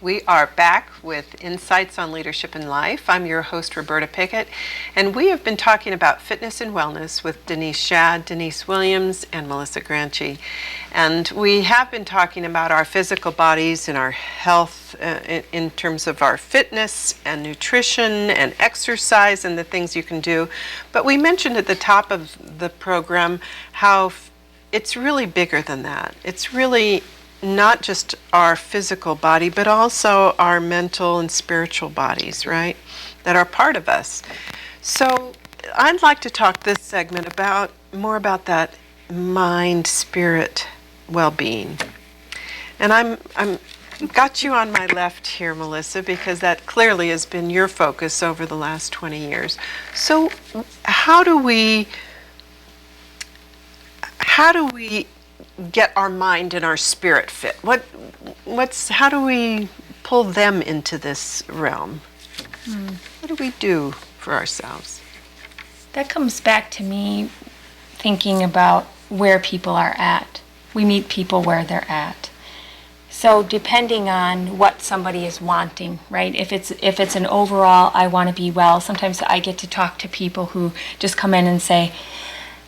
We are back with Insights on Leadership in Life. I'm your host, Roberta Pickett, and we have been talking about fitness and wellness with Denise Schaad, Denise Williams, and Melissa Granchi. And we have been talking about our physical bodies and our health in terms of our fitness and nutrition and exercise and the things you can do. But we mentioned at the top of the program how it's really bigger than that. It's really not just our physical body, but also our mental and spiritual bodies, right, that are part of us. So I'd like to talk this segment more about that mind-spirit well-being. And I'm got you on my left here, Melissa, because that clearly has been your focus over the last 20 years. So how do we get our mind and our spirit fit? How do we pull them into this realm? What do we do for ourselves? That comes back to me thinking about where people are at. We meet people where they're at. So depending on what somebody is wanting, right? If it's an overall, I want to be well, sometimes I get to talk to people who just come in and say,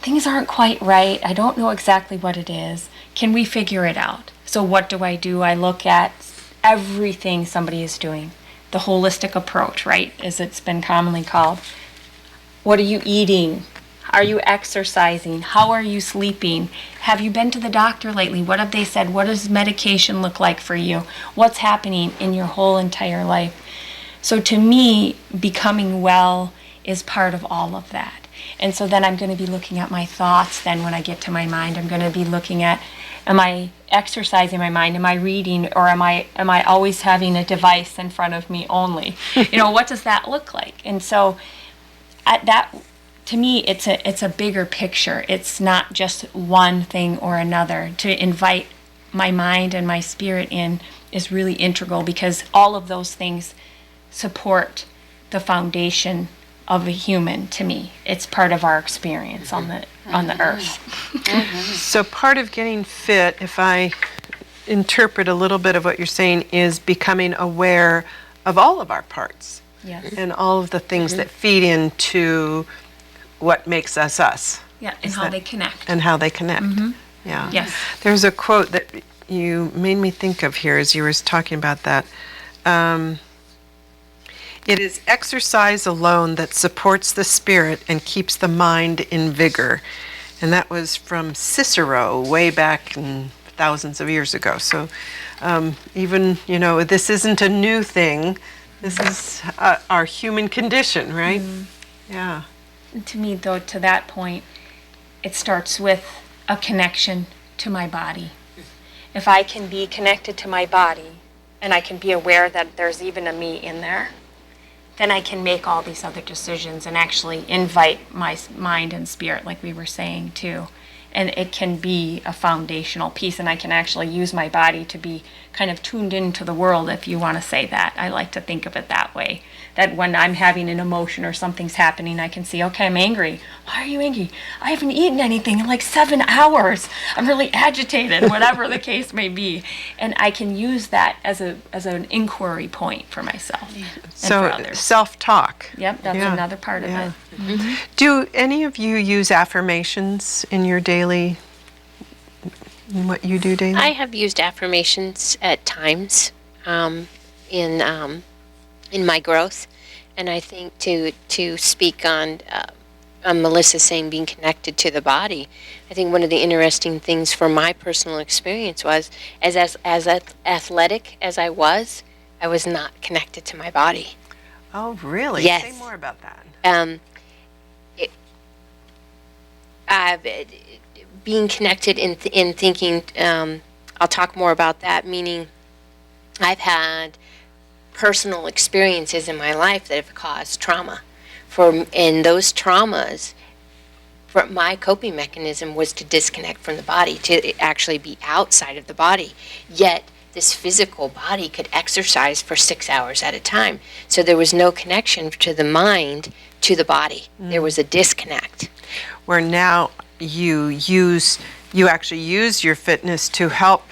things aren't quite right. I don't know exactly what it is. Can we figure it out? So what do? I look at everything somebody is doing. The holistic approach, right, as it's been commonly called. What are you eating? Are you exercising? How are you sleeping? Have you been to the doctor lately? What have they said? What does medication look like for you? What's happening in your whole entire life? So to me, becoming well is part of all of that. And so then I'm going to be looking at my thoughts. Then when I get to my mind, I'm going to be looking at, am I exercising my mind? Am I reading? Or am I always having a device in front of me only? What does that look like? And so to me, it's a bigger picture. It's not just one thing or another. To invite my mind and my spirit in is really integral, because all of those things support the foundation of a human. To me, it's part of our experience on the earth. So part of getting fit, if I interpret a little bit of what you're saying, is becoming aware of all of our parts. Yes. And all of the things that feed into what makes us us. Yeah, and how they connect. And how they connect. Yeah. Yes. There's a quote that you made me think of here as you were talking about that. It is exercise alone that supports the spirit and keeps the mind in vigor. And that was from Cicero way back thousands of years ago. So even, this isn't a new thing. This is our human condition, right? Yeah. And to me, though, to that point, it starts with a connection to my body. If I can be connected to my body, and I can be aware that there's even a me in there, then I can make all these other decisions and actually invite my mind and spirit, like we were saying, too. And it can be a foundational piece, and I can actually use my body to be kind of tuned into the world, if you want to say that. I like to think of it that way. That when I'm having an emotion or something's happening, I can see, okay, I'm angry. Why are you angry? I haven't eaten anything in like 7 hours. I'm really agitated, whatever the case may be. And I can use that as an inquiry point for myself and for others. Self-talk. Yep, that's another part of it. Do any of you use affirmations in your daily, in what you do daily? I have used affirmations at times in my growth, and I think to speak on Melissa saying being connected to the body, I think one of the interesting things from my personal experience was as athletic as I was not connected to my body. Oh, really? Yes. Say more about that. Being connected in thinking, I'll talk more about that, meaning I've had personal experiences in my life that have caused trauma. And those traumas, my coping mechanism was to disconnect from the body, to actually be outside of the body. Yet this physical body could exercise for 6 hours at a time. So there was no connection to the mind to the body. There was a disconnect. Where now you actually use your fitness to help,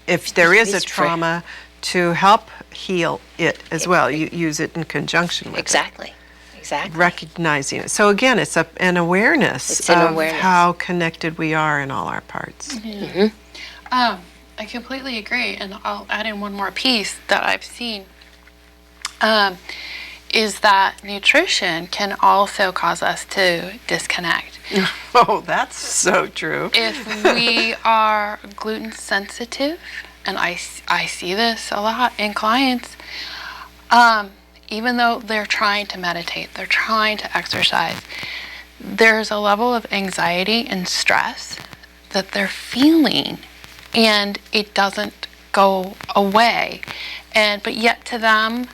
if there is a trauma, to help heal it as well. You use it in conjunction with Exactly. recognizing it. So again, it's an awareness It's an of awareness. how connected we are in all our parts. I completely agree, and I'll add in one more piece that I've seen, is that nutrition can also cause us to disconnect. Oh, that's so true. If we are gluten sensitive, and I see this a lot in clients, even though they're trying to meditate, they're trying to exercise, there's a level of anxiety and stress that they're feeling, and it doesn't go away. But yet to them,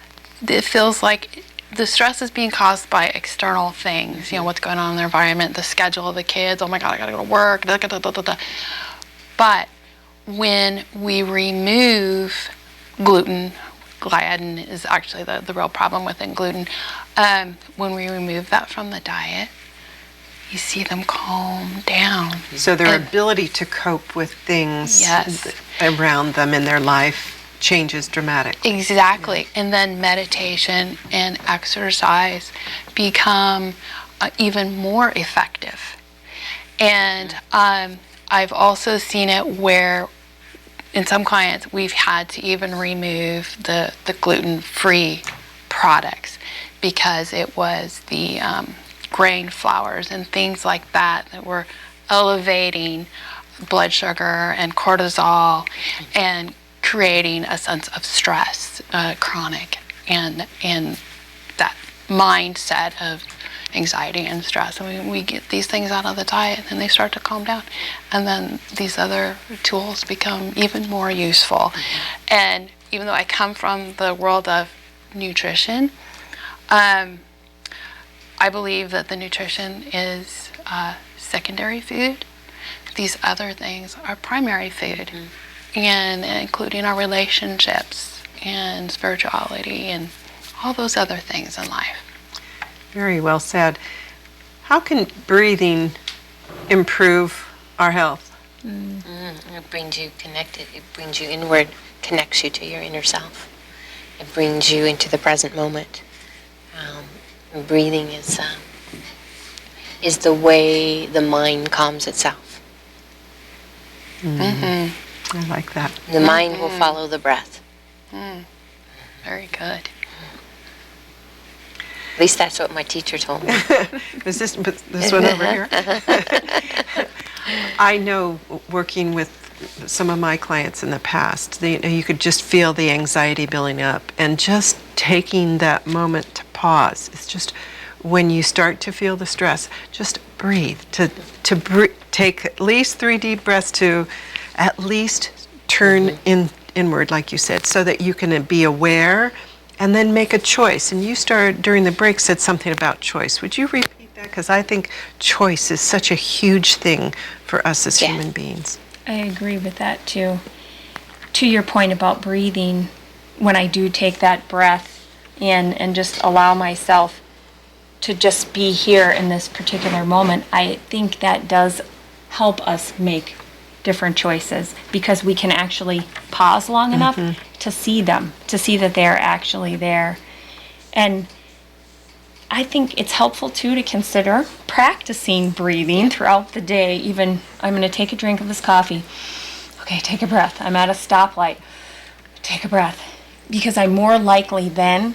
it feels like the stress is being caused by external things, what's going on in their environment, the schedule of the kids, oh my God, I gotta go to work, da, da, da, da, da. But when we remove gluten, gliadin is actually the real problem within gluten, when we remove that from the diet, you see them calm down. So their ability to cope with things around them in their life changes dramatically. Exactly. And then meditation and exercise become even more effective. And I've also seen it where in some clients we've had to even remove the gluten-free products because it was the grain flours and things like that were elevating blood sugar and cortisol and creating a sense of stress, chronic, and that mindset of anxiety and stress. And we get these things out of the diet and they start to calm down. And then these other tools become even more useful. And even though I come from the world of nutrition, I believe that the nutrition is secondary food. These other things are primary food, and including our relationships and spirituality and all those other things in life. Very well said. How can breathing improve our health? It brings you connected. It brings you inward, connects you to your inner self. It brings you into the present moment. Breathing is the way the mind calms itself. I like that. The mind will follow the breath. Very good. At least that's what my teacher told me. Is this one over here? I know working with some of my clients in the past, you could just feel the anxiety building up, and just taking that moment to pause. It's just when you start to feel the stress, just breathe. Take at least 3 deep breaths to at least turn inward, like you said, so that you can be aware and then make a choice. And you started during the break said something about choice. Would you repeat that? Because I think choice is such a huge thing for us as human beings. I agree with that too. To your point about breathing, when I do take that breath in and just allow myself to just be here in this particular moment, I think that does help us make different choices because we can actually pause long enough to see them, to see that they're actually there. And I think it's helpful too to consider practicing breathing throughout the day. Even I'm going to take a drink of this coffee. Okay, take a breath. I'm at a stoplight. Take a breath. Because I'm more likely then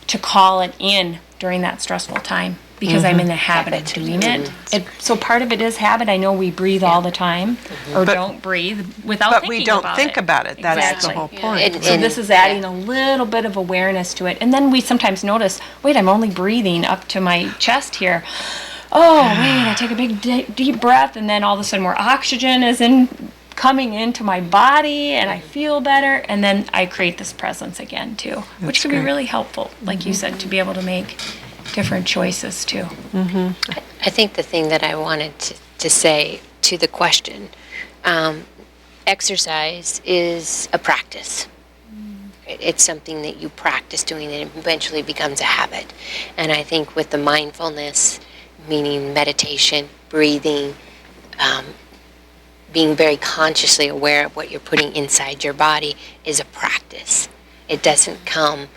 to call it in during that stressful time because I'm in the habit of doing it. So part of it is habit. I know we breathe all the time or don't breathe without But thinking we don't about think it. about it. That's Exactly. the whole point. So this is adding a little bit of awareness to it. And then we sometimes notice, wait, I'm only breathing up to my chest here. Oh, wait, I take a big deep breath, and then all of a sudden more oxygen is coming into my body, and I feel better. And then I create this presence again, too, which can be really helpful, like you said, to be able to make different choices, too. I think the thing that I wanted to say to the question, exercise is a practice. It's something that you practice doing and it eventually becomes a habit. And I think with the mindfulness, meaning meditation, breathing, being very consciously aware of what you're putting inside your body is a practice. it doesn't come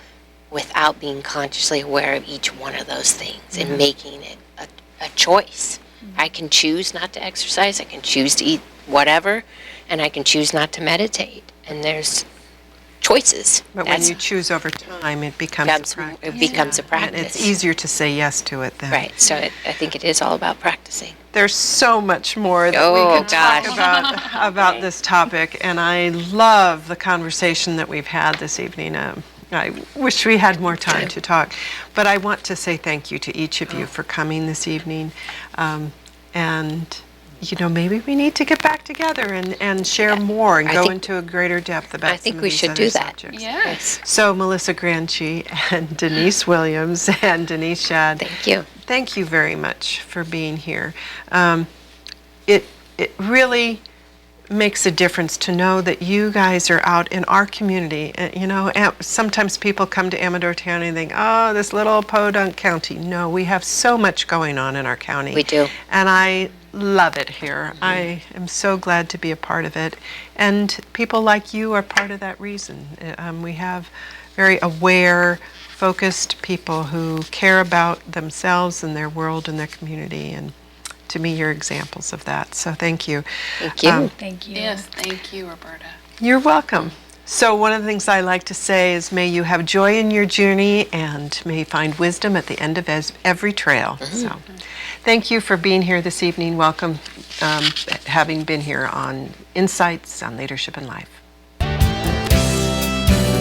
without being consciously aware of each one of those things and making it a choice. I can choose not to exercise, I can choose to eat whatever, and I can choose not to meditate. And there's choices. But when you choose over time, it becomes a practice. It becomes a And practice. it's easier to say yes to it then. Right. So I think it is all about practicing. There's so much more that we Oh, could talk gosh. about this topic, and I love the conversation that we've had this evening. I wish we had more time to talk, but I want to say thank you to each of you for coming this evening. And maybe we need to get back together and share more and I go think- into a greater depth about I think some of we these should other do that. subjects. Yes. So Melissa Granchi and Denise Williams and Denise Schaad, Thank you. thank you very much for being here. It really makes a difference to know that you guys are out in our community. Sometimes people come to Amador County and think, oh, this little podunk county. No, we have so much going on in our county. We do. And I love it here. I am so glad to be a part of it. And people like you are part of that reason. We have very aware, focused people who care about themselves and their world and their community. And to me, you're examples of that. So thank you. Thank you. Thank you. Yes, thank you, Roberta. You're welcome. So one of the things I like to say is may you have joy in your journey and may you find wisdom at the end of every trail. So thank you for being here this evening. Welcome, having been here on Insights on Leadership in Life.